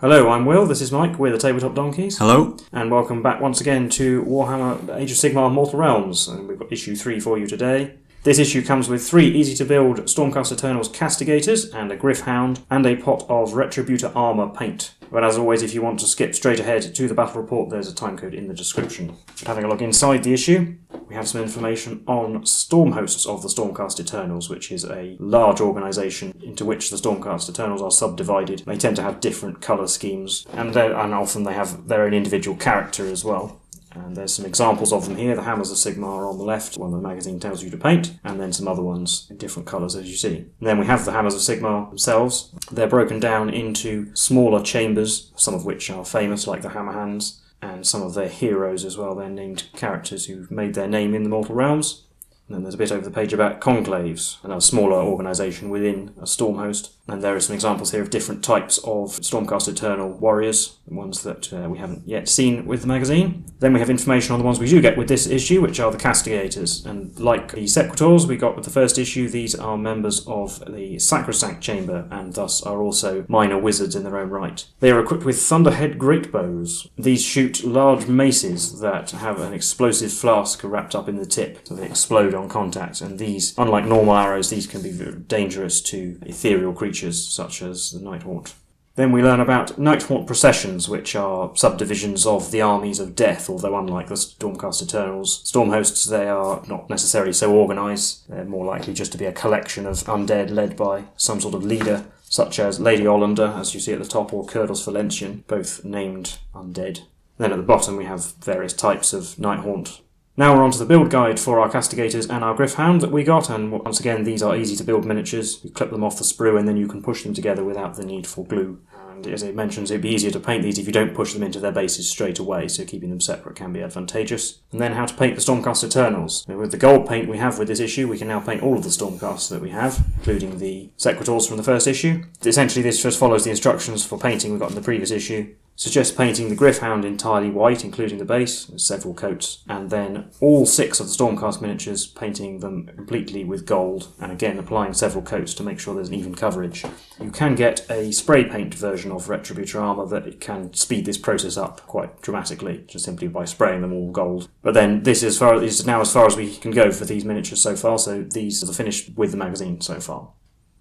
Hello, I'm Will, this is Mike, we're the Tabletop Donkeys. Hello. And welcome back once again to Warhammer Age of Sigmar Mortal Realms. And we've got issue 3 for you today. This issue comes with 3 easy-to-build Stormcast Eternals Castigators and a Gryph-hound and a pot of Retributor armour paint. But as always, if you want to skip straight ahead to the battle report, there's a timecode in the description. Having a look inside the issue, we have some information on Storm Hosts of the Stormcast Eternals, which is a large organisation into which the Stormcast Eternals are subdivided. They tend to have different colour schemes, and often they have their own individual character as well. And there's some examples of them here. The Hammers of Sigmar on the left, one the magazine tells you to paint, and then some other ones in different colours as you see. And then we have the Hammers of Sigmar themselves. They're broken down into smaller chambers, some of which are famous, like the Hammer Hands, and some of their heroes as well. They're named characters who've made their name in the Mortal Realms. And then there's a bit over the page about conclaves, another smaller organisation within a storm host. And there are some examples here of different types of Stormcast Eternal warriors, the ones that we haven't yet seen with the magazine. Then we have information on the ones we do get with this issue, which are the Castigators. And like the Sequitors we got with the first issue, these are members of the Sacrosanct Chamber, and thus are also minor wizards in their own right. They are equipped with Thunderhead greatbows. These shoot large maces that have an explosive flask wrapped up in the tip, so they explode on contact, and these, unlike normal arrows, these can be very dangerous to ethereal creatures such as the Nighthaunt. Then we learn about Nighthaunt processions, which are subdivisions of the armies of death, although unlike the Stormcast Eternals storm hosts, they are not necessarily so organised. They're more likely just to be a collection of undead led by some sort of leader, such as Lady Olander, as you see at the top, or Kurdos Valentian, both named undead. Then at the bottom we have various types of Nighthaunt. Now we're on to the build guide for our Castigators and our Gryph-hound that we got, and once again these are easy to build miniatures. You clip them off the sprue and then you can push them together without the need for glue. And as it mentions, it'd be easier to paint these if you don't push them into their bases straight away, so keeping them separate can be advantageous. And then how to paint the Stormcast Eternals. Now, with the gold paint we have with this issue, we can now paint all of the Stormcasts that we have, including the Sequitors from the first issue. Essentially this just follows the instructions for painting we got in the previous issue. Suggest painting the Gryph-hound entirely white, including the base, with several coats, and then all 6 of the Stormcast miniatures, painting them completely with gold, and again applying several coats to make sure there's an even coverage. You can get a spray paint version of Retributor armour that can speed this process up quite dramatically, just simply by spraying them all gold. But then this is now as far as we can go for these miniatures so far, so these are the finished with the magazine so far.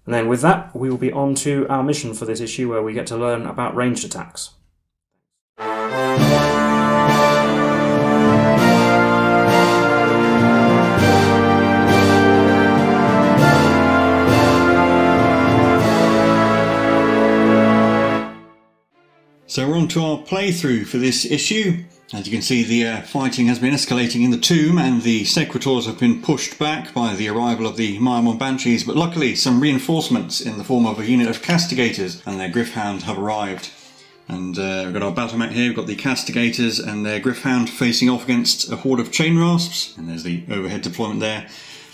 And then with that, we will be on to our mission for this issue, where we get to learn about ranged attacks. So we're on to our playthrough for this issue. As you can see, the fighting has been escalating in the tomb, and the Sequitors have been pushed back by the arrival of the Myrmidon Banshees, but luckily some reinforcements in the form of a unit of Castigators and their Gryph-hound have arrived. And we've got our battle mat here. We've got the Castigators and their Gryph-hound facing off against a horde of Chainrasps, and there's the overhead deployment there.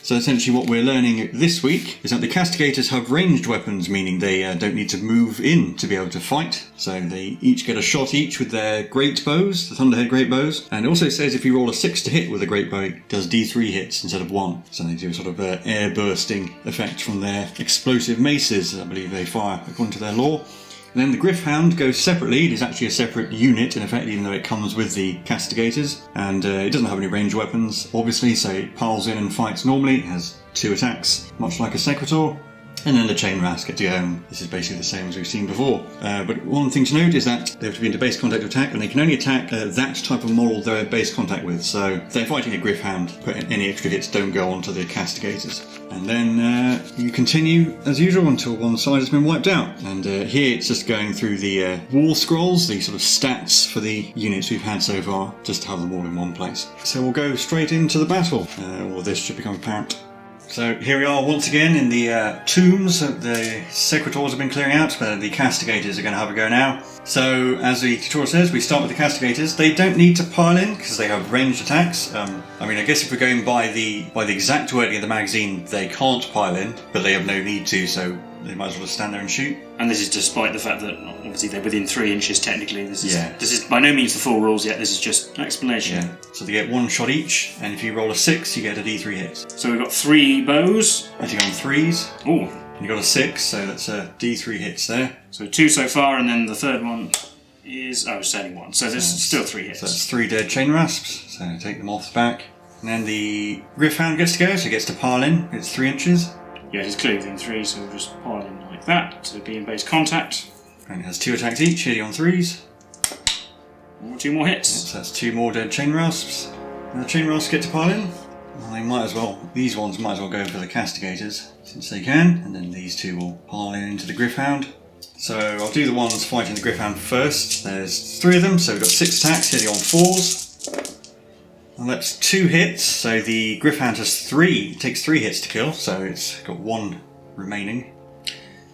So essentially what we're learning this week is that the Castigators have ranged weapons, meaning they don't need to move in to be able to fight. So they each get a shot each with their great bows, the Thunderhead great bows. And it also says if you roll a 6 to hit with a great bow, it does D3 hits instead of 1. So they do a sort of air bursting effect from their explosive maces, I believe they fire according to their lore. And then the Gryph-hound goes separately. It is actually a separate unit, in effect, even though it comes with the Castigators. And it doesn't have any ranged weapons, obviously, so it piles in and fights normally. It has 2 attacks, much like a Sequitor. And then the Chainrasps get to go home. This is basically the same as we've seen before. But one thing to note is that they have to be into base contact to attack, and they can only attack that type of model they're in base contact with. So if they're fighting a Gryph-hound, any extra hits don't go on to the Castigators. And then you continue as usual until one side has been wiped out. And here it's just going through the war scrolls, the sort of stats for the units we've had so far, just to have them all in one place. So we'll go straight into the battle. All this should become apparent. So here we are once again in the tombs that the Sequitors have been clearing out, but the Castigators are going to have a go now. So as the tutorial says, we start with the Castigators. They don't need to pile in because they have ranged attacks. I guess if we're going by the exact wording of the magazine, they can't pile in, but they have no need to, so they might as well just stand there and shoot. And this is despite the fact that obviously they're within 3 inches technically. This is by no means the full rules yet, this is just an explanation. Yeah. So they get 1 shot each, and if you roll a 6, you get a D3 hit. So we've got 3 bows. Hitting on 3s. Ooh, You got a 6, so that's D3 hits there. So 2 so far, and then the third one is... Oh, it's only 1. So there's still 3 hits. So that's 3 dead Chainrasps, so take them off the back. And then the Gryph-hound gets to go, so it gets to pile in. It's 3 inches. Yeah, it's clearly within 3, so we'll just pile in like that to be in base contact. And it has 2 attacks each, hitting on 3s. Or 2 more hits. So that's 2 more dead Chainrasps. And the Chainrasps get to pile in. Well, they might as well, these ones might as well go for the Castigators, since they can. And then these 2 will pile in into the Gryph-hound. So I'll do the ones fighting the Gryph-hound first. There's 3 of them, so we've got 6 attacks, hitting on 4s. And that's 2 hits, so the Gryph-hound has 3, it takes 3 hits to kill, so it's got 1 remaining.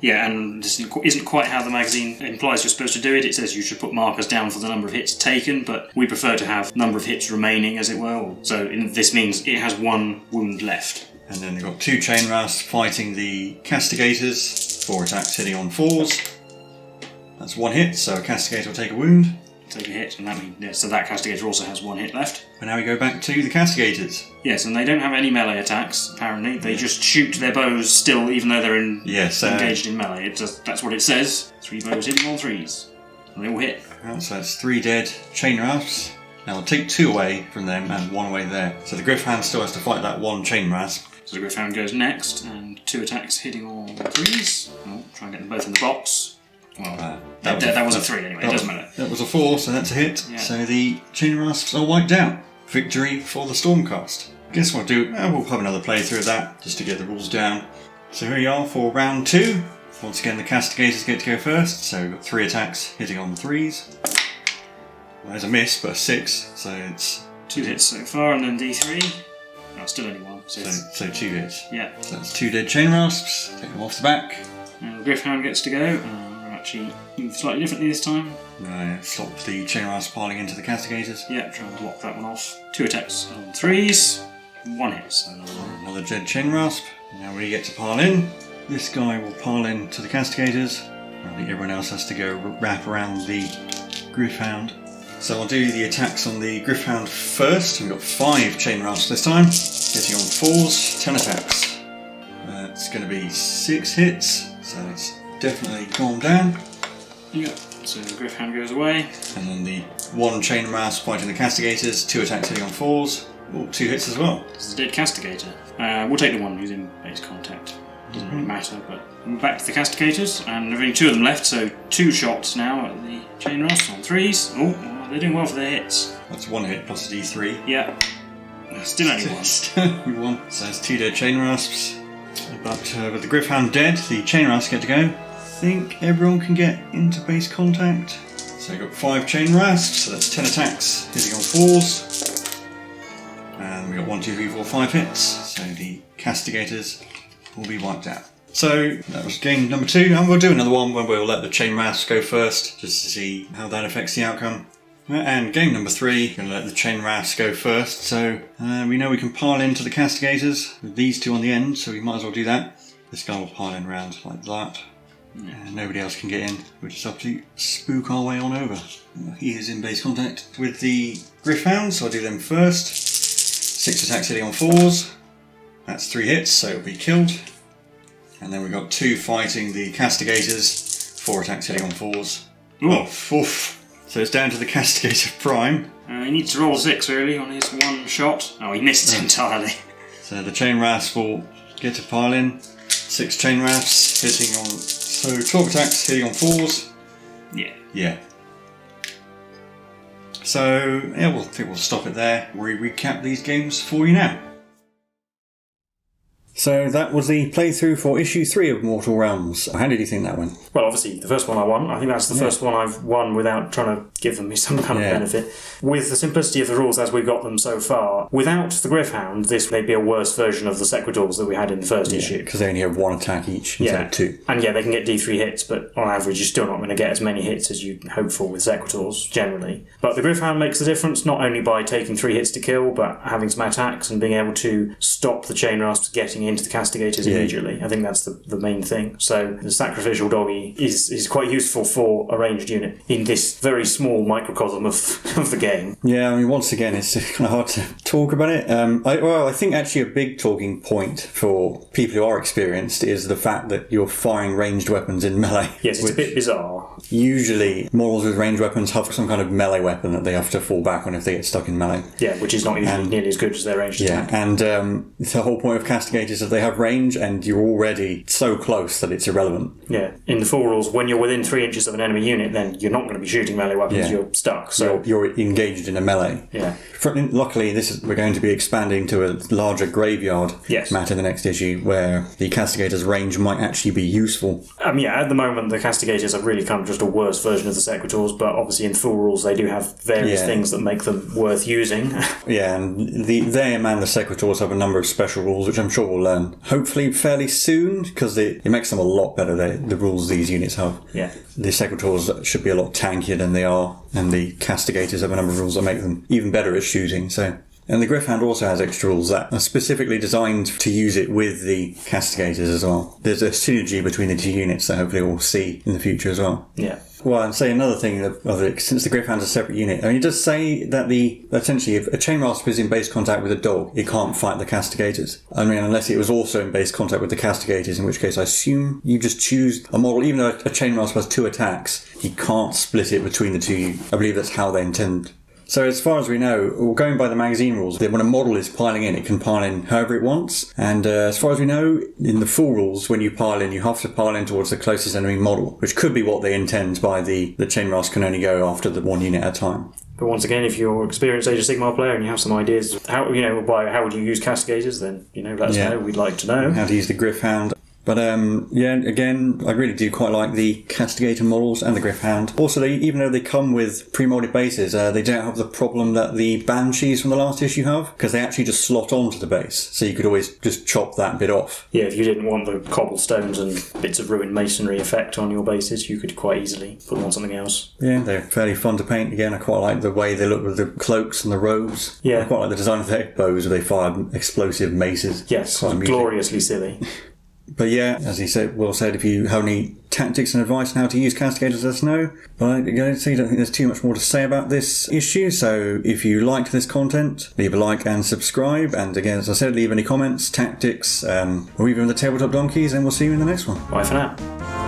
Yeah, and this isn't quite how the magazine implies you're supposed to do it. It says you should put markers down for the number of hits taken, but we prefer to have number of hits remaining, as it were. So this means it has 1 wound left. And then they've got 2 Chainrasps fighting the Castigators, 4 attacks hitting on 4s. That's 1 hit, so a Castigator will take a wound. Take a hit, and that means, so that Castigator also has 1 hit left. And now we go back to the Castigators. Yes, and they don't have any melee attacks, apparently. They just shoot their bows still, even though they're engaged in melee. That's what it says. 3 bows hitting on 3s. And they all hit. So that's 3 dead Chainrasps. Now I'll take 2 away from them and 1 away there. So the Gryph-hound still has to fight that 1 Chainrasp. So the Gryph-hound goes next, and 2 attacks hitting on 3s. Oh, try and get them both in the box. Well, that was a 3 anyway, it doesn't matter. That was a 4, so that's a hit. Yeah. So the Chainrasps are wiped out. Victory for the Stormcast. Guess what we'll do? We'll have another playthrough of that, just to get the rules down. So here we are for round 2. Once again, the Castigators get to go first, so we've got 3 attacks hitting on 3s. Well, there's a miss, but a 6, so it's... 2 hits so far, and then D3. No, still only 1. So 2 hits. Yeah. So that's 2 dead Chainrasps. Take them off the back. And the Gryph-hound gets to go. Actually move slightly differently this time. Stop the Chainrasps piling into the Castigators. Yeah, try and block that one off. 2 attacks on 3s, 1 hit. So another dead Chainrasp. Now we get to pile in. This guy will pile in to the Castigators. I think everyone else has to go wrap around the Gryph-hound. So I'll do the attacks on the Gryph-hound first. We've got 5 Chainrasps this time. Getting on 4s, 10 attacks. That's going to be 6 hits, so it's definitely calm down. Yeah, so the Gryph-hound goes away. And then the 1 Chainrasp fighting the Castigators, 2 attacks hitting on 4s. Oh, 2 hits as well. This is a dead Castigator. We'll take the one who's in base contact. Doesn't really matter, but we're back to the Castigators, and there are only 2 of them left, so 2 shots now at the Chainrasps on 3s. Oh, they're doing well for their hits. That's 1 hit plus a D3. Yeah. Still only 1. Still only 1. So that's 2 dead Chainrasps. But with the Gryph-hound dead, the Chainrasps get to go. I think everyone can get into base contact. So you've got 5 Chainrasps, so that's 10 attacks, hitting on 4s. And we've got 1, 2, 3, 4, 5 hits, so the Castigators will be wiped out. So that was game number 2, and we'll do another one where we'll let the Chainrasps go first, just to see how that affects the outcome. And game number 3, we're going to let the Chainrasps go first, so we know we can pile into the Castigators with these 2 on the end, so we might as well do that. This guy will pile in round like that. And nobody else can get in. We'll just have to spook our way on over. He is in base contact with the Gryph-hound, so I'll do them first. 6 attacks hitting on 4s. That's 3 hits, so it'll be killed. And then we've got 2 fighting the Castigators. 4 attacks hitting on 4s. Oof. So it's down to the Castigator Prime. He needs to roll 6 really on his 1 shot. Oh, he missed entirely. So the Chainrasps will get to pile in. 6 Chainrasps hitting on... So 12 attacks hitting on 4s. Yeah. So yeah, I think we'll stop it there. We'll recap these games for you now. So that was the playthrough for issue 3 of Mortal Realms. How did you think that went? Well, obviously, the first one I won. I think that's the first one I've won without trying to give them some kind of benefit. With the simplicity of the rules as we've got them so far, without the Gryph-hound, this may be a worse version of the Sequitors that we had in the first issue. Because they only have 1 attack each instead of 2. And they can get D3 hits, but on average you're still not going to get as many hits as you'd hope for with Sequitors, generally. But the Gryph-hound makes the difference, not only by taking 3 hits to kill, but having some attacks and being able to stop the Chainrasps getting into the Castigators immediately. I think that's the main thing. So the sacrificial doggy is quite useful for a ranged unit in this very small microcosm of the game. Yeah, I mean, once again, it's kind of hard to talk about it. I think actually a big talking point for people who are experienced is the fact that you're firing ranged weapons in melee. Yes, it's a bit bizarre. Usually, models with ranged weapons have some kind of melee weapon that they have to fall back on if they get stuck in melee. Yeah, which is not usually nearly as good as their ranged attack. And the whole point of Castigators is that they have range and you're already so close that it's irrelevant. Yeah, in the full rules, when you're within 3 inches of an enemy unit, then you're not going to be shooting melee weapons, you're stuck. So you're engaged in a melee. Yeah. Luckily, we're going to be expanding to a larger graveyard mat in the next issue where the Castigators' range might actually be useful. At the moment, the Castigators have really come just a worse version of the Sequitors, but obviously in full rules they do have various things that make them worth using. Yeah, and them and the Sequitors have a number of special rules, which I'm sure we'll learn hopefully fairly soon, because it makes them a lot better, the rules these units have. Yeah. The Sequitors should be a lot tankier than they are, and the Castigators have a number of rules that make them even better at shooting, so... And the Gryph-hound also has extra rules that are specifically designed to use it with the Castigators as well. There's a synergy between the two units that hopefully we'll see in the future as well. Yeah. Well, and say another thing, since the Gryph-hound's a separate unit, I mean, it does say that essentially if a Chainrasp is in base contact with a dog, it can't fight the Castigators. I mean, unless it was also in base contact with the Castigators, in which case I assume you just choose a model, even though a Chainrasp has 2 attacks, you can't split it between the two. I believe that's how they intend. So as far as we know, going by the magazine rules, when a model is piling in, it can pile in however it wants. And as far as we know, in the full rules, when you pile in, you have to pile in towards the closest enemy model, which could be what they intend by the Chainrasps can only go after the one unit at a time. But once again, if you're an experienced Age of Sigmar player and you have some ideas, how would you use Castigators, then let us know. We'd like to know. How to use the Gryph-hound. But again, I really do quite like the Castigator models and the Gryph-hound. Also, even though they come with pre-molded bases, they don't have the problem that the Banshees from the last issue have, because they actually just slot onto the base, so you could always just chop that bit off. Yeah, if you didn't want the cobblestones and bits of ruined masonry effect on your bases, you could quite easily put them on something else. Yeah, they're fairly fun to paint. Again, I quite like the way they look with the cloaks and the robes. Yeah. I quite like the design of their bows where they fired explosive maces. Yes, gloriously silly. But yeah, as he said, Will said, if you have any tactics and advice on how to use Castigators, let us know. But I don't think there's too much more to say about this issue, so if you liked this content, leave a like and subscribe. And again, as I said, leave any comments, tactics, or even the Tabletop Donkeys, and we'll see you in the next one. Bye for now.